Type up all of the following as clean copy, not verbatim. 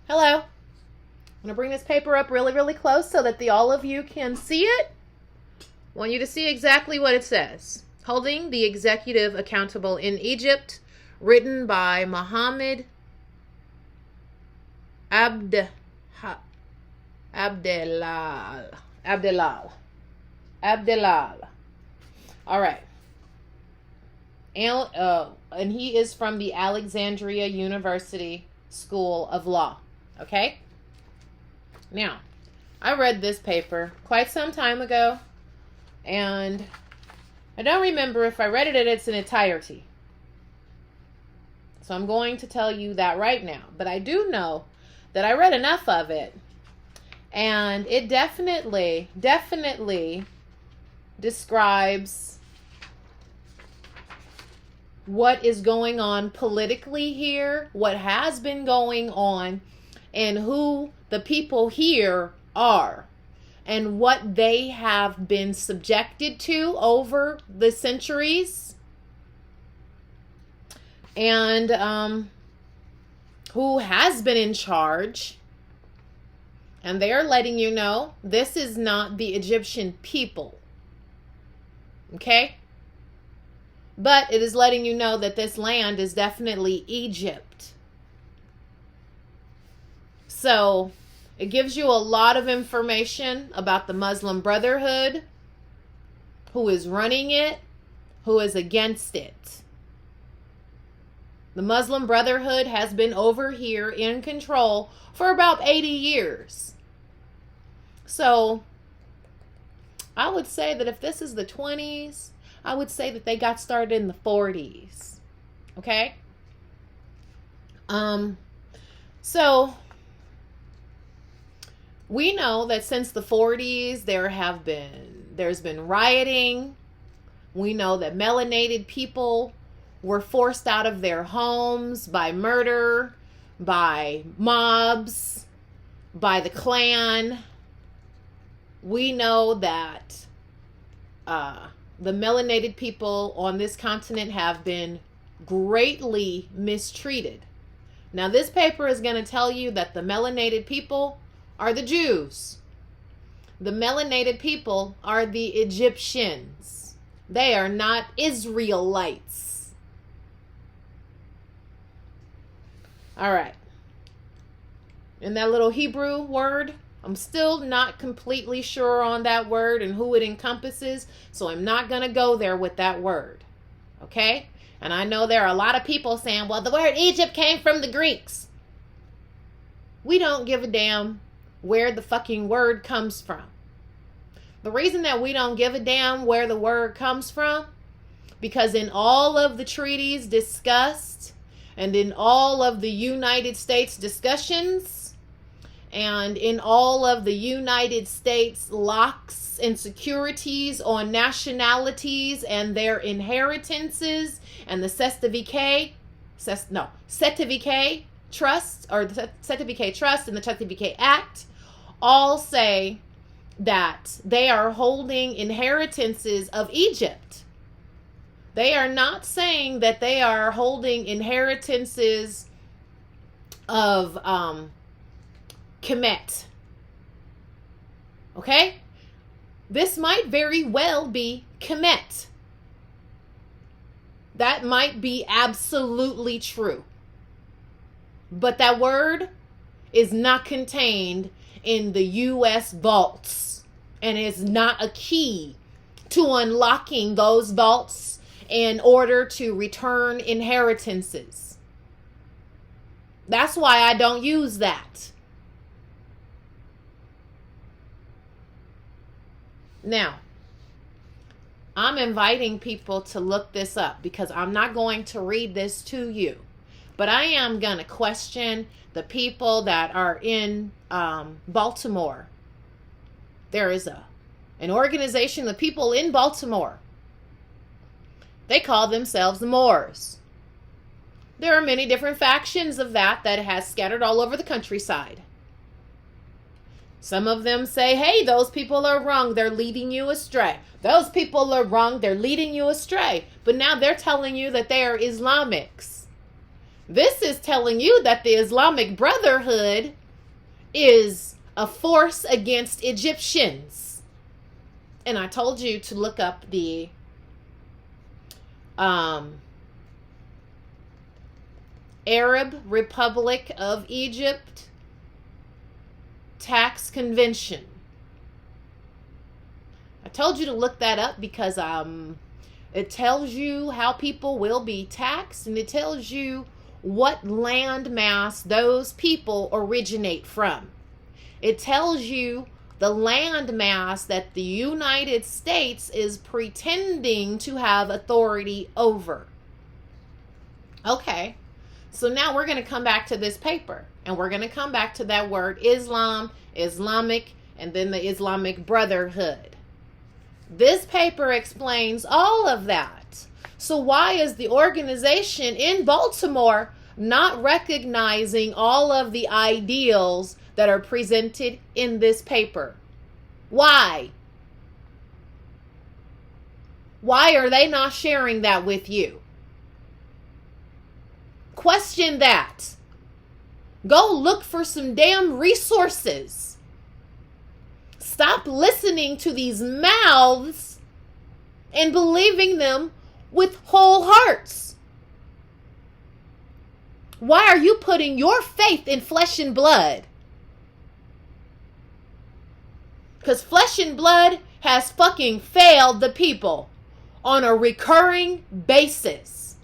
Hello. I'm going to bring this paper up really, really close so that all of you can see it. I want you to see exactly what it says. Holding the executive accountable in Egypt, written by Mohammed Abdelal. All right. And he is from the Alexandria University School of Law. Okay? Now, I read this paper quite some time ago, and I don't remember if I read it in its entirety. So I'm going to tell you that right now. But I do know that I read enough of it, and it definitely describes what is going on politically here, what has been going on, and who the people here are, and what they have been subjected to over the centuries, and who has been in charge. And they are letting you know this is not the Egyptian people. Okay? But it is letting you know that this land is definitely Egypt. So it gives you a lot of information about the Muslim Brotherhood, who is running it, who is against it. The Muslim Brotherhood has been over here in control for about 80 years. So I would say that if this is the 20s, I would say that they got started in the 40s. Okay? So we know that since the 40s there's been rioting. We know that melanated people were forced out of their homes by murder, by mobs, by the Klan. We know that the melanated people on this continent have been greatly mistreated. Now, this paper is going to tell you that the melanated people are the Jews. The melanated people are the Egyptians. They are not Israelites. All right. And that little Hebrew word, I'm still not completely sure on that word and who it encompasses, so I'm not going to go there with that word. Okay? And I know there are a lot of people saying, well, the word Egypt came from the Greeks. We don't give a damn where the fucking word comes from. The reason that we don't give a damn where the word comes from, because in all of the treaties discussed and in all of the United States discussions and in all of the United States locks and securities on nationalities and their inheritances and the certificate trust, or the certificate trust and the certificate act, all say that they are holding inheritances of Egypt. They are not saying that they are holding inheritances of Kemet. Okay? This might very well be Kemet. That might be absolutely true. But that word is not contained in the U.S. vaults and is not a key to unlocking those vaults in order to return inheritances. That's why I don't use that. Now, I'm inviting people to look this up because I'm not going to read this to you. But I am going to question the people that are in Baltimore. There is an organization of people in Baltimore. They call themselves the Moors. There are many different factions of that has scattered all over the countryside. Some of them say, hey, those people are wrong. They're leading you astray. Those people are wrong. They're leading you astray. But now they're telling you that they are Islamics. This is telling you that the Islamic Brotherhood is a force against Egyptians. And I told you to look up the Arab Republic of Egypt Tax Convention. I told you to look that up because it tells you how people will be taxed, and it tells you what land mass those people originate from. It tells you the land mass that the United States is pretending to have authority over. Okay, so now we're going to come back to this paper, and we're going to come back to that word Islam, Islamic, and then the Islamic Brotherhood. This paper explains all of that. So why is the organization in Baltimore not recognizing all of the ideals that are presented in this paper? Why? Why are they not sharing that with you? Question that. Go look for some damn resources. Stop listening to these mouths and believing them with whole hearts. Why are you putting your faith in flesh and blood? Because flesh and blood has fucking failed the people on a recurring basis.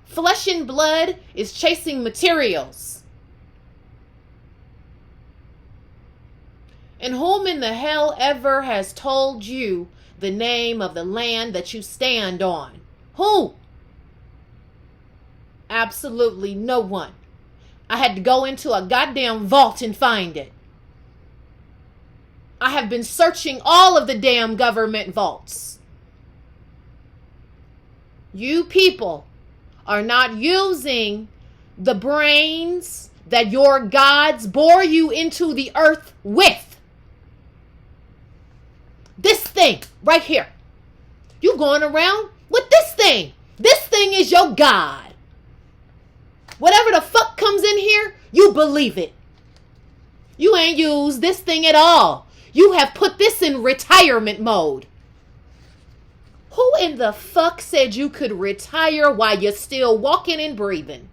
Flesh and blood is chasing materials. And whom in the hell ever has told you the name of the land that you stand on? Who? Absolutely no one. I had to go into a goddamn vault and find it. I have been searching all of the damn government vaults. You people are not using the brains that your gods bore you into the earth with. This thing right here. You going around with this thing. This thing is your God. Whatever the fuck comes in here, you believe it. You ain't used this thing at all. You have put this in retirement mode. Who in the fuck said you could retire while you're still walking and breathing?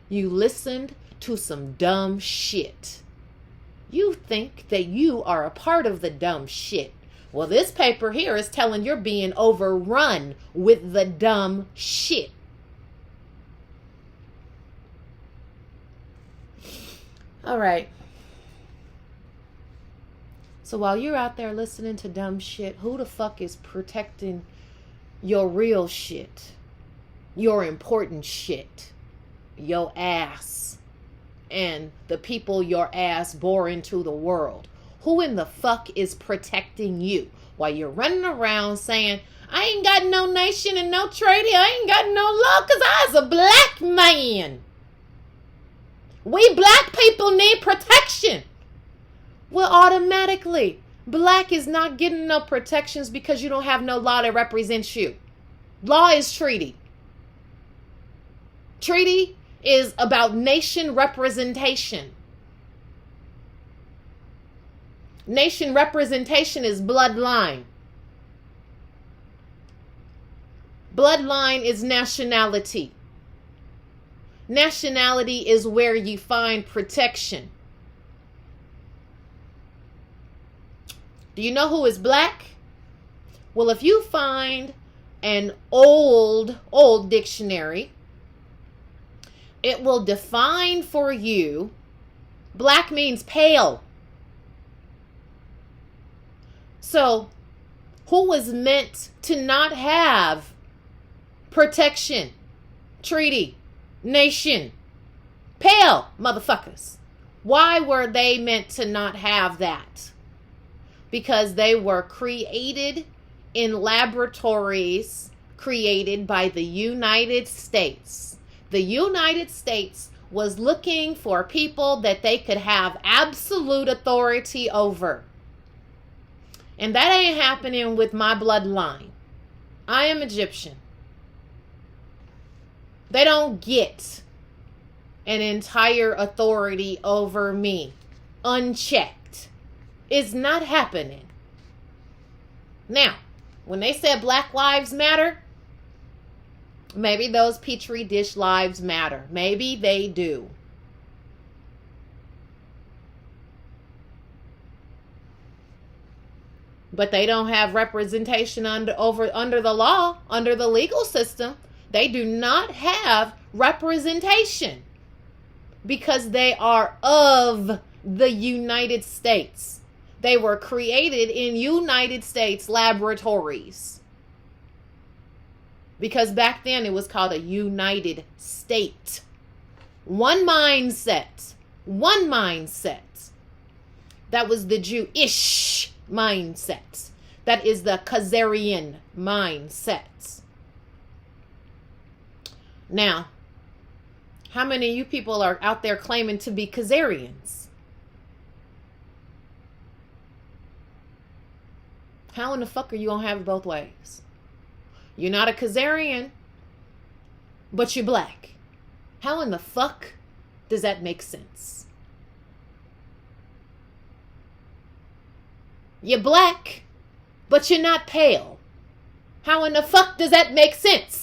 You listened to some dumb shit. You think that you are a part of the dumb shit. Well, this paper here is telling you're being overrun with the dumb shit. All right. So while you're out there listening to dumb shit, who the fuck is protecting your real shit? Your important shit? Your ass. And the people your ass bore into the world. Who in the fuck is protecting you? While you're running around saying, I ain't got no nation and no treaty. I ain't got no law because I's a black man. We black people need protection. Well, automatically, black is not getting no protections because you don't have no law that represents you. Law is treaty. Treaty is about nation representation. Nation representation is bloodline. Bloodline is nationality. Nationality is where you find protection. Do you know who is black? Well, if you find an old dictionary, it will define for you, black means pale. So, who was meant to not have protection, treaty, nation? Pale motherfuckers. Why were they meant to not have that? Because they were created in laboratories created by the United States. The United States was looking for people that they could have absolute authority over. And that ain't happening with my bloodline. I am Egyptian. They don't get an entire authority over me unchecked. It's not happening. Now, when they said Black Lives Matter, maybe those Petri dish lives matter. Maybe they do. But they don't have representation under the law, under the legal system. They do not have representation because they are of the United States. They were created in United States laboratories. Because back then it was called a United State. One mindset. One mindset. That was the Jewish mindset. That is the Khazarian mindset. Now, how many of you people are out there claiming to be Khazarians? How in the fuck are you going to have it both ways? You're not a Khazarian, but you're black. How in the fuck does that make sense? You're black, but you're not pale. How in the fuck does that make sense?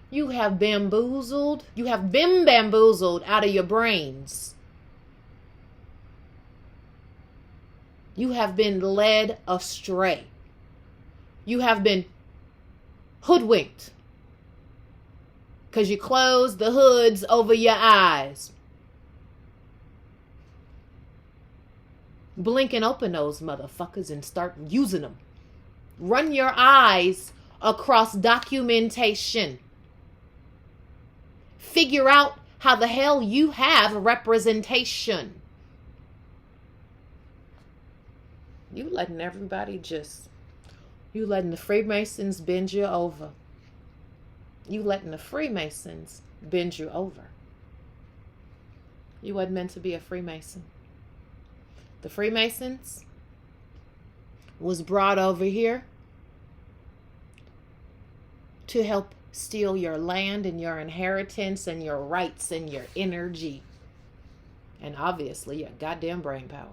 You have bamboozled. You have been bamboozled out of your brains. You have been led astray. You have been hoodwinked because you closed the hoods over your eyes. Blink and open those motherfuckers and start using them. Run your eyes across documentation. Figure out how the hell you have representation. You letting the Freemasons bend you over. You letting the Freemasons bend you over. You wasn't meant to be a Freemason. The Freemasons was brought over here to help steal your land and your inheritance and your rights and your energy. And obviously your goddamn brain power.